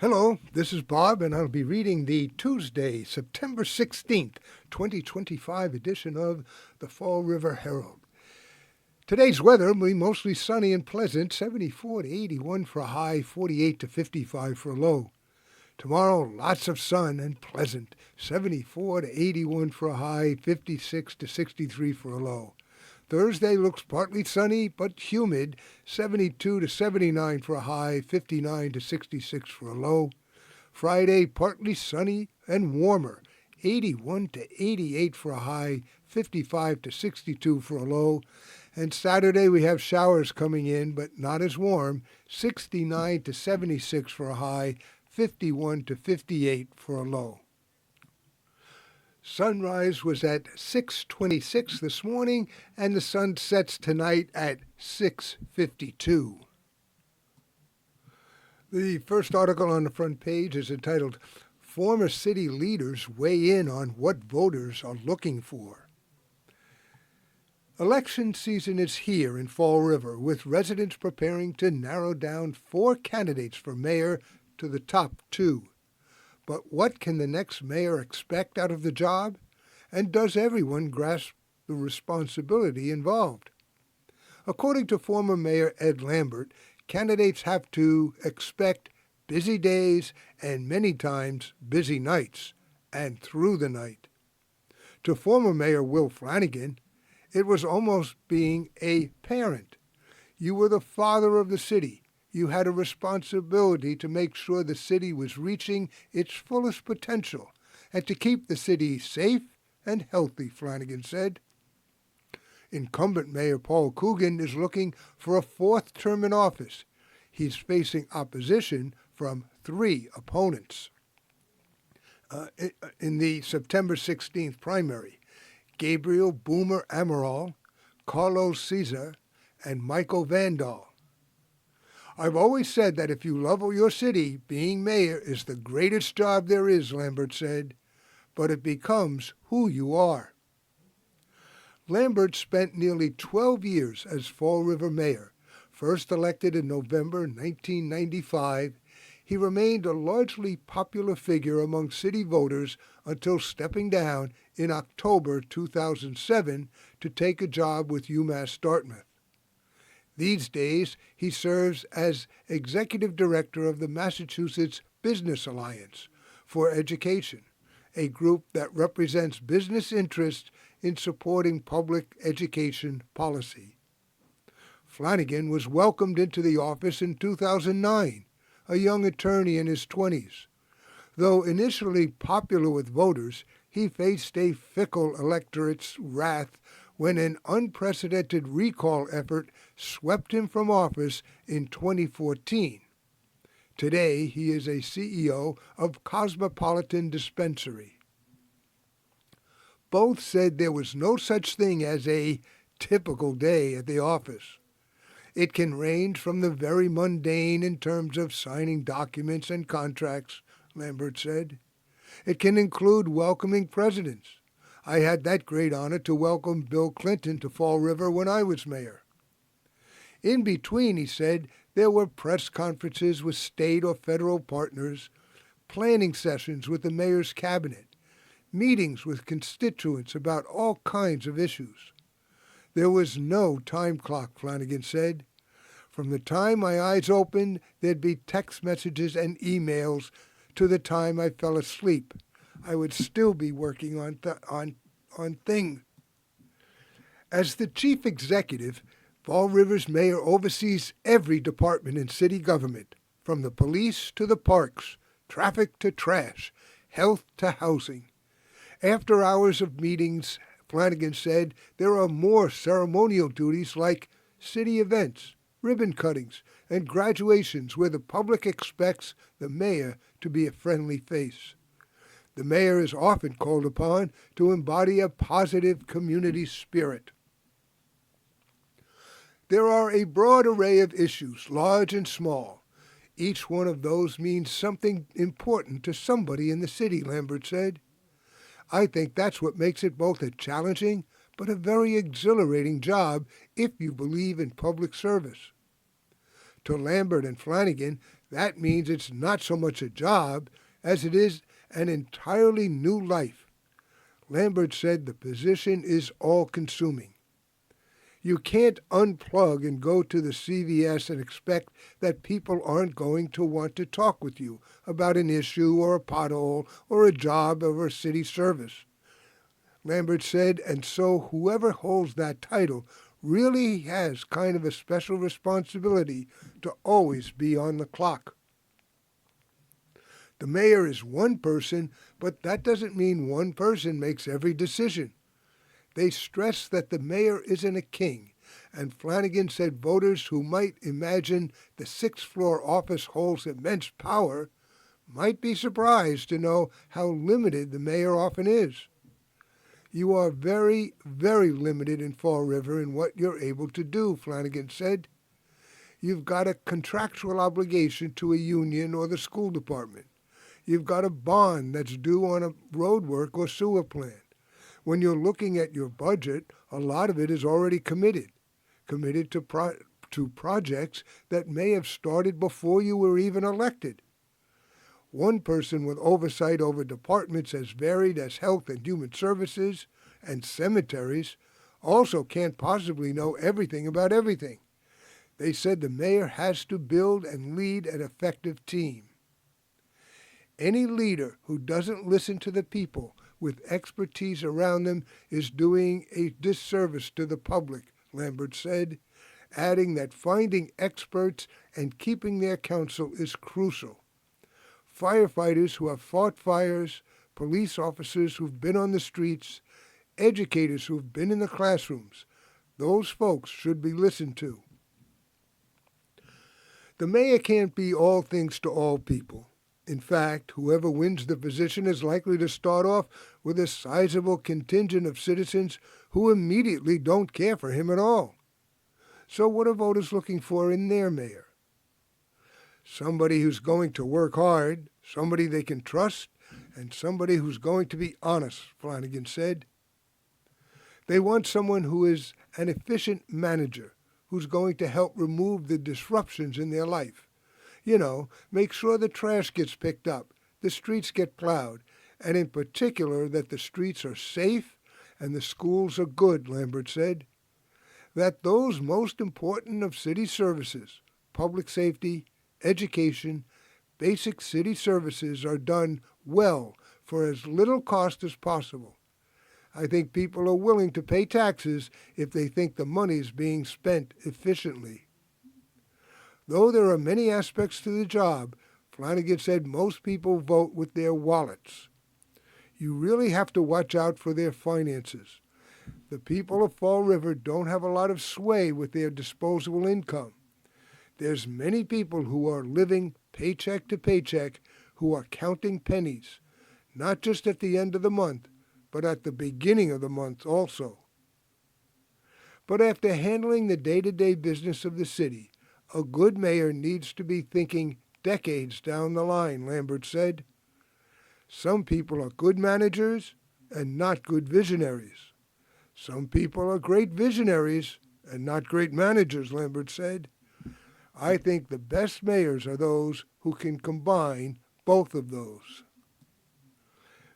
Hello, this is Bob, and I'll be reading the Tuesday, September 16th, 2025 edition of the Fall River Herald. Today's weather will be mostly sunny and pleasant, 74 to 81 for a high, 48 to 55 for a low. Tomorrow, lots of sun and pleasant, 74 to 81 for a high, 56 to 63 for a low. Thursday looks partly sunny but humid, 72 to 79 for a high, 59 to 66 for a low. Friday partly sunny and warmer, 81 to 88 for a high, 55 to 62 for a low. And Saturday we have showers coming in but not as warm, 69 to 76 for a high, 51 to 58 for a low. Sunrise was at 6:26 this morning, and the sun sets tonight at 6:52. The first article on the front page is entitled, Former City Leaders Weigh In on What Voters Are Looking For. Election season is here in Fall River, with residents preparing to narrow down 4 candidates for mayor to the top 2. But what can the next mayor expect out of the job? And does everyone grasp the responsibility involved? According to former Mayor Ed Lambert, candidates have to expect busy days and many times busy nights, and through the night. To former Mayor Will Flanagan, it was almost being a parent. You were the father of the city. You had a responsibility to make sure the city was reaching its fullest potential and to keep the city safe and healthy, Flanagan said. Incumbent Mayor Paul Coogan is looking for a 4th term in office. He's facing opposition from 3 opponents. In the September 16th primary, Gabriel Boomer Amaral, Carlos Caesar, and Michael Vandal. I've always said that if you love your city, being mayor is the greatest job there is, Lambert said, but it becomes who you are. Lambert spent nearly 12 years as Fall River mayor. First elected in November 1995, he remained a largely popular figure among city voters until stepping down in October 2007 to take a job with UMass Dartmouth. These days, he serves as executive director of the Massachusetts Business Alliance for Education, a group that represents business interests in supporting public education policy. Flanagan was welcomed into the office in 2009, a young attorney in his 20s. Though initially popular with voters, he faced a fickle electorate's wrath when an unprecedented recall effort swept him from office in 2014. Today, he is a CEO of Cosmopolitan Dispensary. Both said there was no such thing as a typical day at the office. It can range from the very mundane in terms of signing documents and contracts, Lambert said. It can include welcoming presidents. I had that great honor to welcome Bill Clinton to Fall River when I was mayor. In between, he said, there were press conferences with state or federal partners, planning sessions with the mayor's cabinet, meetings with constituents about all kinds of issues. There was no time clock, Flanagan said. From the time my eyes opened, there'd be text messages and emails to the time I fell asleep. I would still be working on things. As the chief executive, Fall River's mayor oversees every department in city government, from the police to the parks, traffic to trash, health to housing. After hours of meetings, Flanagan said, there are more ceremonial duties like city events, ribbon cuttings, and graduations where the public expects the mayor to be a friendly face. The mayor is often called upon to embody a positive community spirit. There are a broad array of issues, large and small. Each one of those means something important to somebody in the city, Lambert said. I think that's what makes it both a challenging but a very exhilarating job if you believe in public service. To Lambert and Flanagan, that means it's not so much a job as it is an entirely new life. Lambert said the position is all-consuming. You can't unplug and go to the CVS and expect that people aren't going to want to talk with you about an issue or a pothole or a job or a city service. Lambert said, and so whoever holds that title really has kind of a special responsibility to always be on the clock. The mayor is one person, but that doesn't mean one person makes every decision. They stress that the mayor isn't a king, and Flanagan said voters who might imagine the sixth-floor office holds immense power might be surprised to know how limited the mayor often is. You are very, very limited in Fall River in what you're able to do, Flanagan said. You've got a contractual obligation to a union or the school department. You've got a bond that's due on a road work or sewer plant. When you're looking at your budget, a lot of it is already committed to projects that may have started before you were even elected. One person with oversight over departments as varied as health and human services and cemeteries also can't possibly know everything about everything. They said the mayor has to build and lead an effective team. Any leader who doesn't listen to the people with expertise around them is doing a disservice to the public, Lambert said, adding that finding experts and keeping their counsel is crucial. Firefighters who have fought fires, police officers who've been on the streets, educators who've been in the classrooms, those folks should be listened to. The mayor can't be all things to all people. In fact, whoever wins the position is likely to start off with a sizable contingent of citizens who immediately don't care for him at all. So what are voters looking for in their mayor? Somebody who's going to work hard, somebody they can trust, and somebody who's going to be honest, Flanagan said. They want someone who is an efficient manager, who's going to help remove the disruptions in their life. You know, make sure the trash gets picked up, the streets get plowed, and in particular that the streets are safe and the schools are good, Lambert said. That those most important of city services, public safety, education, basic city services are done well for as little cost as possible. I think people are willing to pay taxes if they think the money is being spent efficiently. Though there are many aspects to the job, Flanagan said most people vote with their wallets. You really have to watch out for their finances. The people of Fall River don't have a lot of sway with their disposable income. There's many people who are living paycheck to paycheck who are counting pennies, not just at the end of the month, but at the beginning of the month also. But after handling the day-to-day business of the city, a good mayor needs to be thinking decades down the line, Lambert said. Some people are good managers and not good visionaries. Some people are great visionaries and not great managers, Lambert said. I think the best mayors are those who can combine both of those.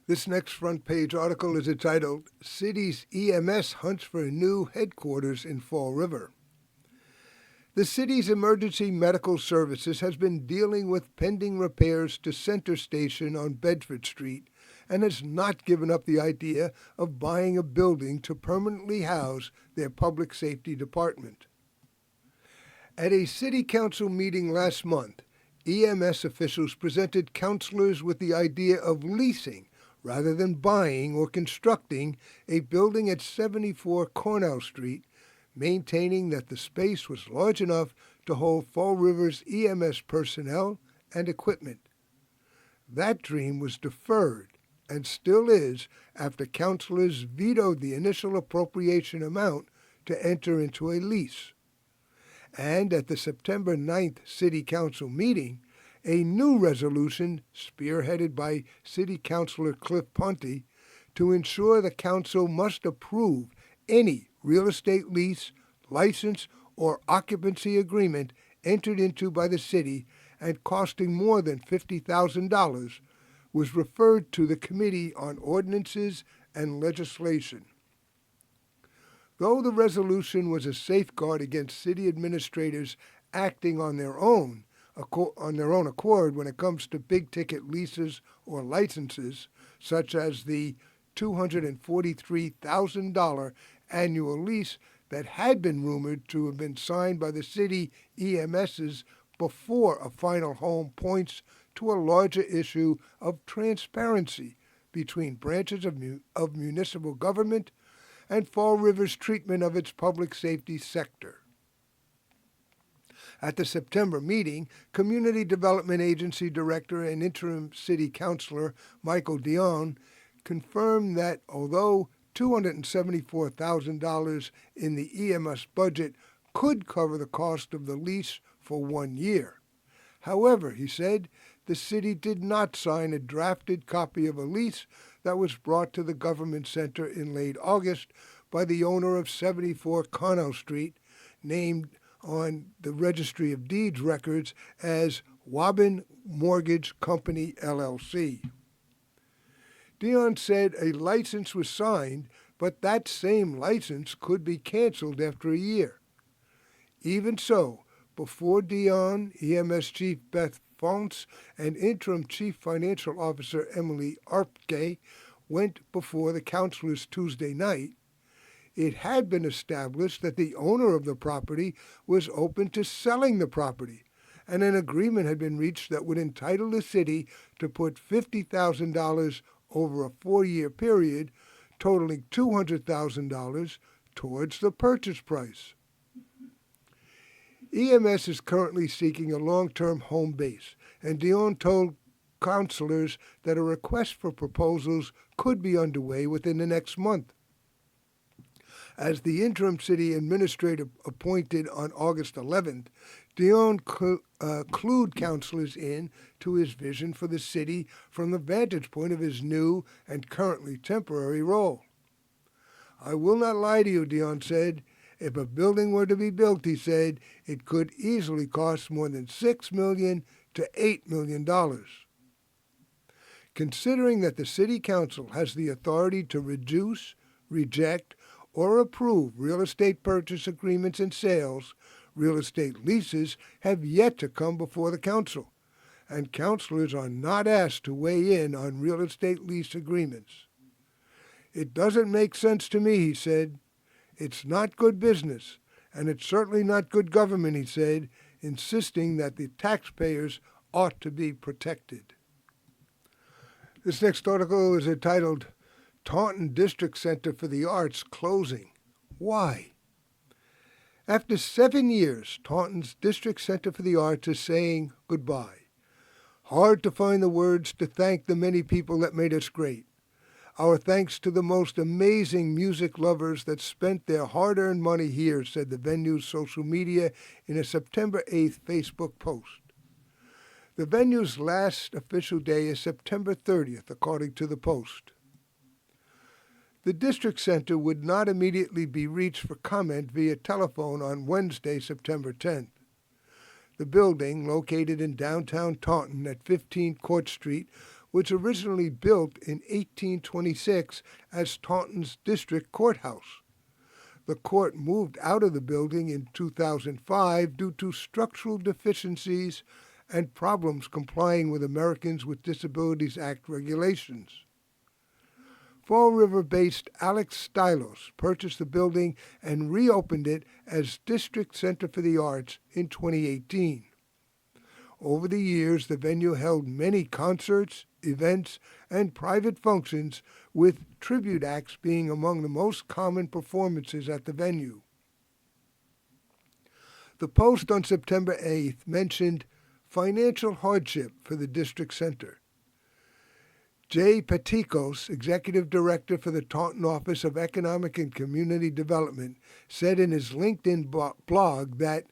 This next front page article is entitled, City's EMS Hunts for a New Headquarters in Fall River. The city's emergency medical services has been dealing with pending repairs to Center Station on Bedford Street and has not given up the idea of buying a building to permanently house their public safety department. At a city council meeting last month, EMS officials presented councilors with the idea of leasing rather than buying or constructing a building at 74 Cornell Street, maintaining that the space was large enough to hold Fall River's EMS personnel and equipment. That dream was deferred and still is after councilors vetoed the initial appropriation amount to enter into a lease. And at the September 9th City Council meeting, a new resolution, spearheaded by City Councilor Cliff Ponte, to ensure the council must approve any real estate lease, license, or occupancy agreement entered into by the city and costing more than $50,000 was referred to the Committee on Ordinances and Legislation. Though the resolution was a safeguard against city administrators acting on their own accord when it comes to big-ticket leases or licenses, such as the $243,000 annual lease that had been rumored to have been signed by the city EMSs before a final home, points to a larger issue of transparency between branches of municipal government and Fall River's treatment of its public safety sector. At the September meeting, Community Development Agency Director and Interim City Councilor Michael Dion confirmed that although $274,000 in the EMS budget could cover the cost of the lease for 1 year. However, he said, the city did not sign a drafted copy of a lease that was brought to the government center in late August by the owner of 74 Connell Street, named on the Registry of Deeds records as Waben Mortgage Company, LLC. Dion said a license was signed, but that same license could be canceled after a year. Even so, before Dion, EMS Chief Beth Fonts, and Interim Chief Financial Officer Emily Arpke went before the councilors Tuesday night, it had been established that the owner of the property was open to selling the property, and an agreement had been reached that would entitle the city to put $50,000 over a 4-year period, totaling $200,000 towards the purchase price. EMS is currently seeking a long-term home base, and Dion told councilors that a request for proposals could be underway within the next month. As the interim city administrator appointed on August 11th, Dion clued councilors in to his vision for the city from the vantage point of his new and currently temporary role. I will not lie to you, Dion said. If a building were to be built, he said, it could easily cost more than $6 million to $8 million. Considering that the City Council has the authority to reduce, reject, or approve real estate purchase agreements and sales, real estate leases have yet to come before the Council, and councilors are not asked to weigh in on real estate lease agreements. It doesn't make sense to me, he said. It's not good business, and it's certainly not good government, he said, insisting that the taxpayers ought to be protected. This next article is entitled, Taunton District Center for the Arts Closing. Why? After 7 years, Taunton's District Center for the Arts is saying goodbye. Hard to find the words to thank the many people that made us great. Our thanks to the most amazing music lovers that spent their hard-earned money here, said the venue's social media in a September 8th Facebook post. The venue's last official day is September 30th, according to the post. The District Center would not immediately be reached for comment via telephone on Wednesday, September 10th. The building, located in downtown Taunton at 15 Court Street, was originally built in 1826 as Taunton's district courthouse. The court moved out of the building in 2005 due to structural deficiencies and problems complying with Americans with Disabilities Act regulations. Fall River-based Alex Stylos purchased the building and reopened it as District Center for the Arts in 2018. Over the years, the venue held many concerts, events, and private functions, with tribute acts being among the most common performances at the venue. The post on September 8th mentioned financial hardship for the District Center. Jay Patikos, Executive Director for the Taunton Office of Economic and Community Development, said in his LinkedIn blog that,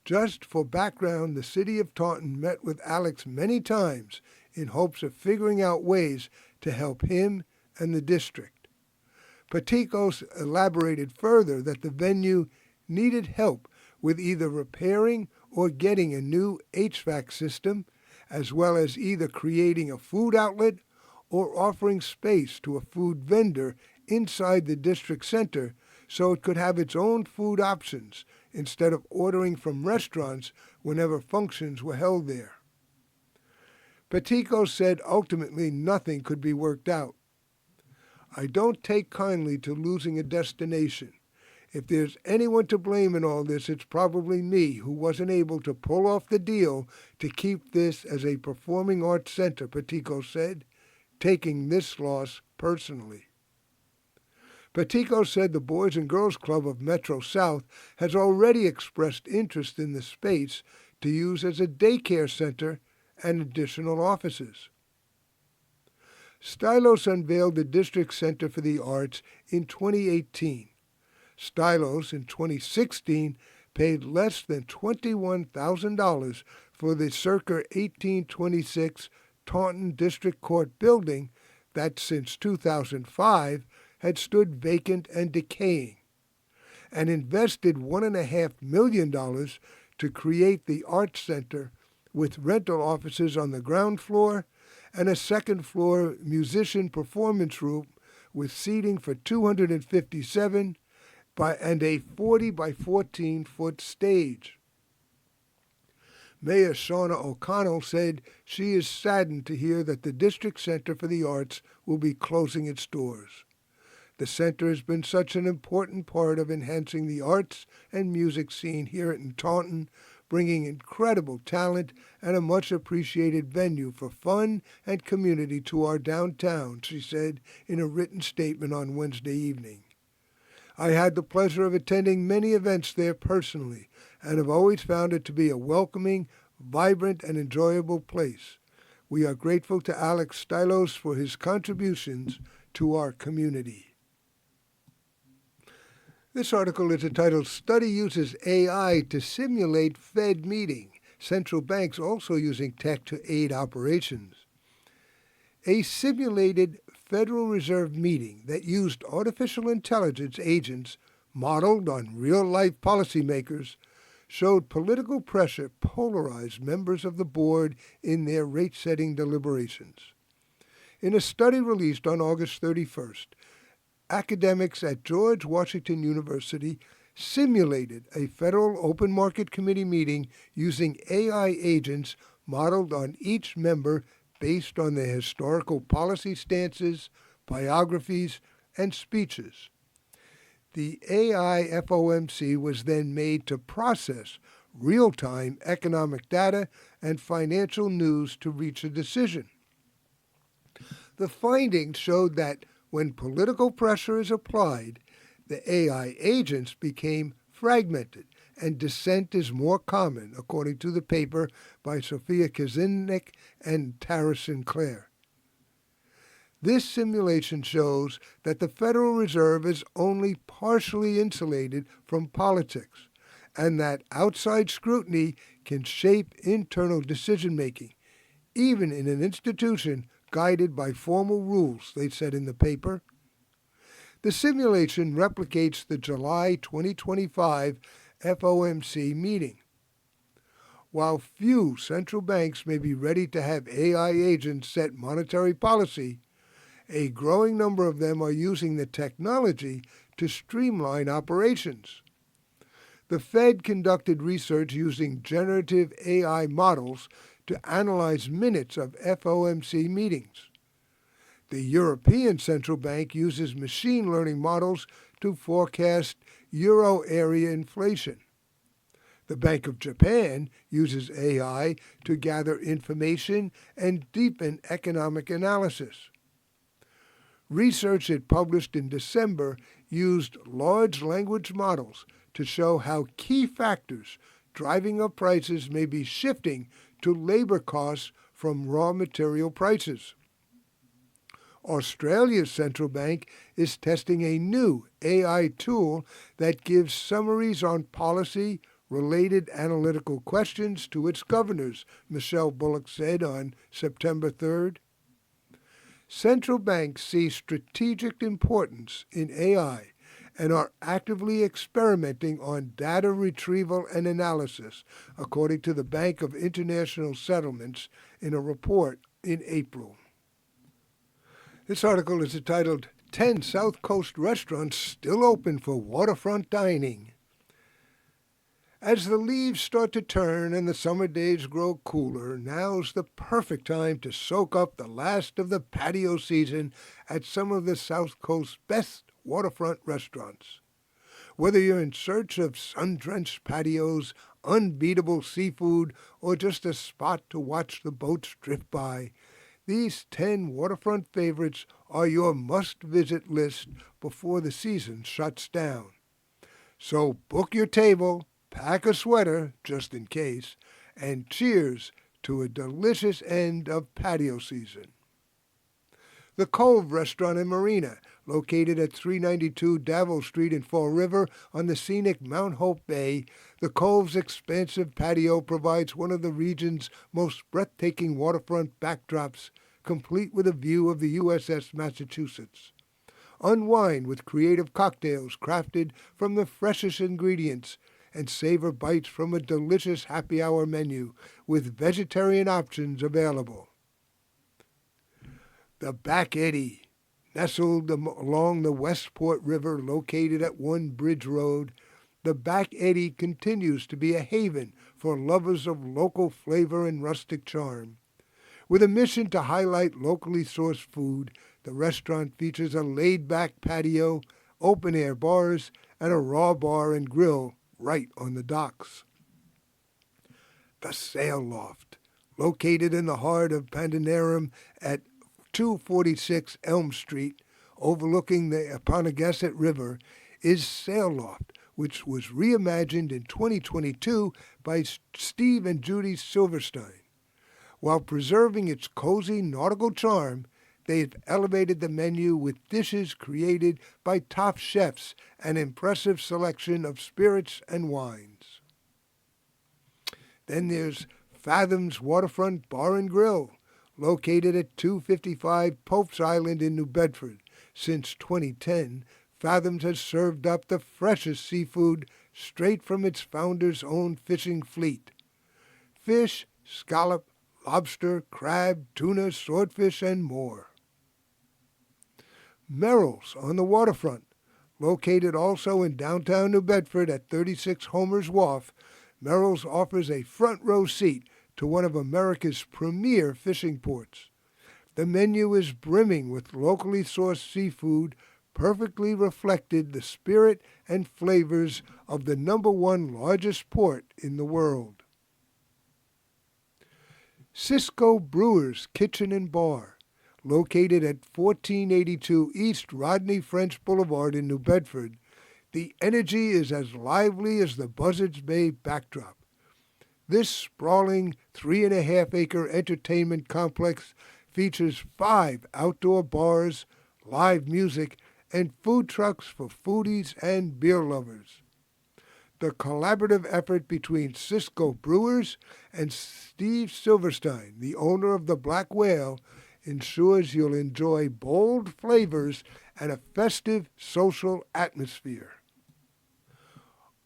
just for background, the City of Taunton met with Alex many times in hopes of figuring out ways to help him and the district. Patikos elaborated further that the venue needed help with either repairing or getting a new HVAC system, as well as either creating a food outlet or offering space to a food vendor inside the district center so it could have its own food options instead of ordering from restaurants whenever functions were held there. Petico said ultimately nothing could be worked out. I don't take kindly to losing a destination. If there's anyone to blame in all this, it's probably me, who wasn't able to pull off the deal to keep this as a performing arts center, Petico said, taking this loss personally. Petico said the Boys and Girls Club of Metro South has already expressed interest in the space to use as a daycare center and additional offices. Stylos unveiled the District Center for the Arts in 2018. Stylos, in 2016, paid less than $21,000 for the circa 1826 Taunton District Court building that since 2005 had stood vacant and decaying, and invested $1.5 million to create the Arts Center with rental offices on the ground floor and a second-floor musician performance room with seating for 257 and a 40 by 14-foot stage. Mayor Shauna O'Connell said she is saddened to hear that the District Center for the Arts will be closing its doors. The center has been such an important part of enhancing the arts and music scene here in Taunton, bringing incredible talent and a much-appreciated venue for fun and community to our downtown, she said in a written statement on Wednesday evening. I had the pleasure of attending many events there personally and have always found it to be a welcoming, vibrant, and enjoyable place. We are grateful to Alex Stylos for his contributions to our community. This article is entitled, Study Uses AI to Simulate Fed Meeting. Central Banks Also Using Tech to Aid Operations. A simulated Federal Reserve meeting that used artificial intelligence agents modeled on real-life policymakers showed political pressure polarized members of the board in their rate-setting deliberations. In a study released on August 31st, academics at George Washington University simulated a federal open market committee meeting using AI agents modeled on each member based on their historical policy stances, biographies, and speeches. The AI FOMC was then made to process real-time economic data and financial news to reach a decision. The findings showed that when political pressure is applied, the AI agents became fragmented and dissent is more common, according to the paper by Sophia Kazinnik and Tara Sinclair. This simulation shows that the Federal Reserve is only partially insulated from politics and that outside scrutiny can shape internal decision-making, even in an institution guided by formal rules, they said in the paper. The simulation replicates the July 2025 FOMC meeting. While few central banks may be ready to have AI agents set monetary policy, a growing number of them are using the technology to streamline operations. The Fed conducted research using generative AI models to analyze minutes of FOMC meetings. The European Central Bank uses machine learning models to forecast euro area inflation. The Bank of Japan uses AI to gather information and deepen economic analysis. Research it published in December used large language models to show how key factors driving up prices may be shifting to labor costs from raw material prices. Australia's central bank is testing a new AI tool that gives summaries on policy-related analytical questions to its governors, Michelle Bullock said on September 3rd. Central banks see strategic importance in AI and are actively experimenting on data retrieval and analysis, according to the Bank of International Settlements in a report in April. This article is entitled 10 South Coast Restaurants Still Open for Waterfront Dining. As the leaves start to turn and the summer days grow cooler, now's the perfect time to soak up the last of the patio season at some of the South Coast's best waterfront restaurants. Whether you're in search of sun-drenched patios, unbeatable seafood, or just a spot to watch the boats drift by, these 10 waterfront favorites are your must-visit list before the season shuts down. So book your table, pack a sweater, just in case, and cheers to a delicious end of patio season. The Cove Restaurant and Marina, located at 392 Davil Street in Fall River on the scenic Mount Hope Bay, the Cove's expansive patio provides one of the region's most breathtaking waterfront backdrops, complete with a view of the USS Massachusetts. Unwind with creative cocktails crafted from the freshest ingredients and savor bites from a delicious happy hour menu with vegetarian options available. The Back Eddy, nestled along the Westport River located at One Bridge Road, the Back Eddy continues to be a haven for lovers of local flavor and rustic charm. With a mission to highlight locally sourced food, the restaurant features a laid-back patio, open-air bars, and a raw bar and grill right on the docks. The Sail Loft, located in the heart of Pandanarum at 246 Elm Street, overlooking the Apponegasset River, is Sail Loft, which was reimagined in 2022 by Steve and Judy Silverstein. While preserving its cozy nautical charm, they've elevated the menu with dishes created by top chefs and an impressive selection of spirits and wines. Then there's Fathom's Waterfront Bar and Grill, located at 255 Pope's Island in New Bedford. Since 2010, Fathom's has served up the freshest seafood straight from its founder's own fishing fleet. Fish, scallop, lobster, crab, tuna, swordfish, and more. Merrill's on the waterfront, located also in downtown New Bedford at 36 Homer's Wharf, Merrill's offers a front row seat to one of America's premier fishing ports. The menu is brimming with locally sourced seafood, perfectly reflected the spirit and flavors of the #1 largest port in the world. Cisco Brewers Kitchen and Bar, located at 1482 East Rodney French Boulevard in New Bedford, the energy is as lively as the Buzzards Bay backdrop. This sprawling 3.5-acre entertainment complex features 5 outdoor bars, live music, and food trucks for foodies and beer lovers. The collaborative effort between Cisco Brewers and Steve Silverstein, the owner of the Black Whale, ensures you'll enjoy bold flavors and a festive social atmosphere.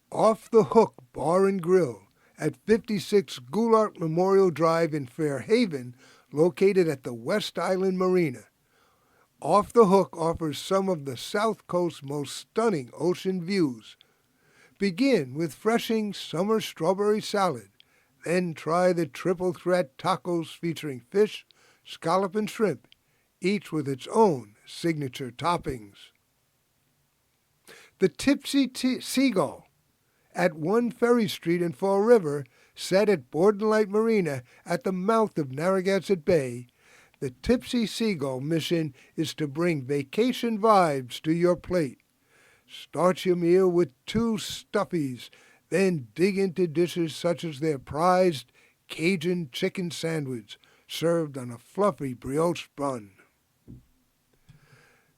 Off the Hook Bar and Grill at 56 Goulart Memorial Drive in Fairhaven, located at the West Island Marina. Off the Hook offers some of the South Coast's most stunning ocean views. Begin with refreshing summer strawberry salad, then try the triple threat tacos featuring fish, scallop, and shrimp, each with its own signature toppings. The Tipsy Seagull at 1 Ferry Street in Fall River, set at Borden Light Marina at the mouth of Narragansett Bay, the Tipsy Seagull mission is to bring vacation vibes to your plate. Start your meal with 2 stuffies, then dig into dishes such as their prized Cajun chicken sandwich, served on a fluffy brioche bun.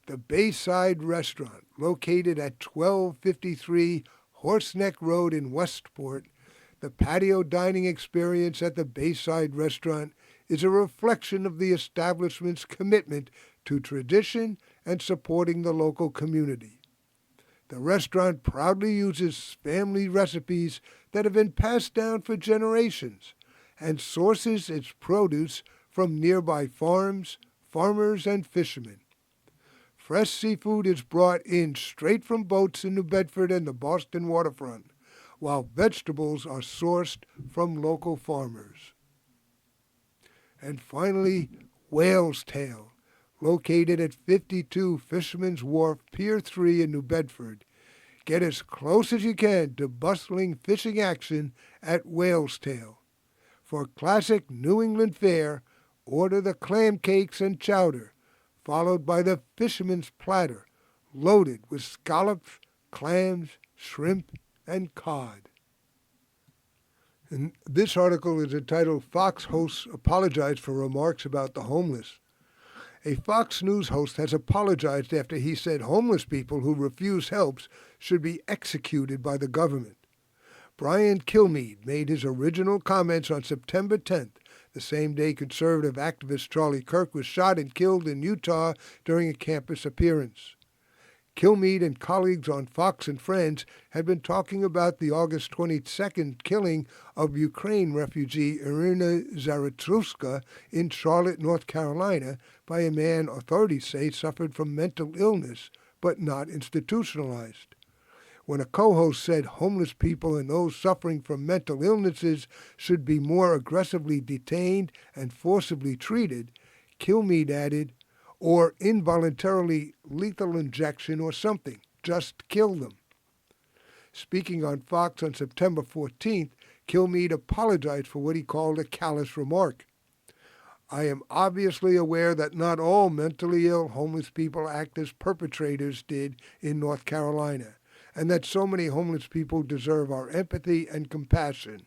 The Bayside Restaurant, located at 1253 Horseneck Road in Westport, the patio dining experience at the Bayside Restaurant is a reflection of the establishment's commitment to tradition and supporting the local community. The restaurant proudly uses family recipes that have been passed down for generations and sources its produce from nearby farms, farmers, and fishermen. Fresh seafood is brought in straight from boats in New Bedford and the Boston waterfront, while vegetables are sourced from local farmers. And finally, Whale's Tail, located at 52 Fisherman's Wharf, Pier 3 in New Bedford. Get as close as you can to bustling fishing action at Whale's Tail. For classic New England fare, order the clam cakes and chowder, followed by the fisherman's platter, loaded with scallops, clams, shrimp, and cod. And this article is entitled "Fox Hosts Apologize for Remarks About the Homeless." A Fox News host has apologized after he said homeless people who refuse help should be executed by the government. Brian Kilmeade made his original comments on September 10th, the same day conservative activist Charlie Kirk was shot and killed in Utah during a campus appearance. Kilmeade and colleagues on Fox and Friends had been talking about the August 22nd killing of Ukraine refugee Irina Zaratruska in Charlotte, North Carolina, by a man authorities say suffered from mental illness but not institutionalized. When a co-host said homeless people and those suffering from mental illnesses should be more aggressively detained and forcibly treated, Kilmeade added, or involuntarily lethal injection or something, just kill them. Speaking on Fox on September 14th, Kilmeade apologized for what he called a callous remark. I am obviously aware that not all mentally ill homeless people act as perpetrators did in North Carolina, and that so many homeless people deserve our empathy and compassion.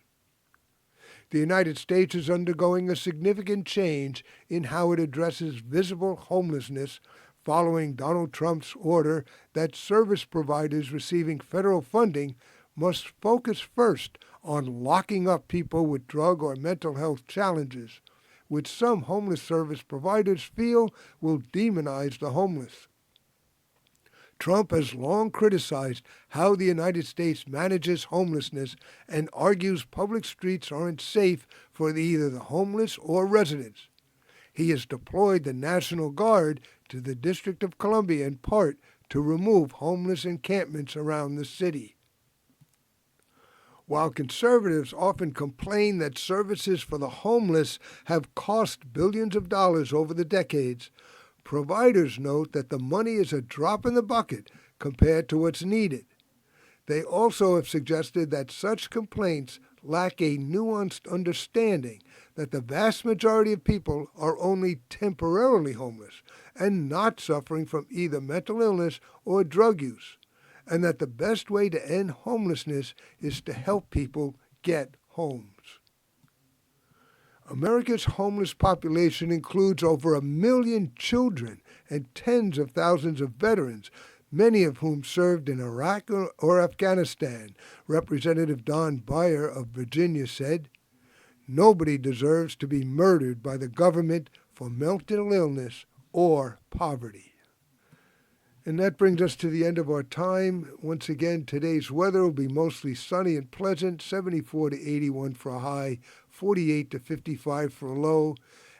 The United States is undergoing a significant change in how it addresses visible homelessness following Donald Trump's order that service providers receiving federal funding must focus first on locking up people with drug or mental health challenges, which some homeless service providers feel will demonize the homeless. Trump has long criticized how the United States manages homelessness and argues public streets aren't safe for either the homeless or residents. He has deployed the National Guard to the District of Columbia in part to remove homeless encampments around the city. While conservatives often complain that services for the homeless have cost billions of dollars over the decades, providers note that the money is a drop in the bucket compared to what's needed. They also have suggested that such complaints lack a nuanced understanding that the vast majority of people are only temporarily homeless and not suffering from either mental illness or drug use, and that the best way to end homelessness is to help people get homes. America's homeless population includes over 1 million children and tens of thousands of veterans, many of whom served in Iraq or Afghanistan. Representative Don Beyer of Virginia said, "Nobody deserves to be murdered by the government for mental illness or poverty." And that brings us to the end of our time. Once again, today's weather will be mostly sunny and pleasant, 74 to 81 for a high, 48 to 55 for a low.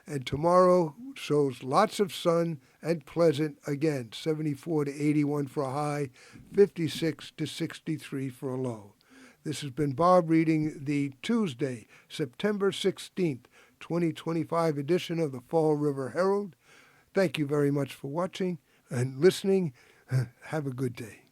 And tomorrow shows lots of sun and pleasant again, 74 to 81 for a high, 56 to 63 for a low. This has been Bob reading the Tuesday, September 16th, 2025 edition of the Fall River Herald. Thank you very much for watching and listening. Have a good day.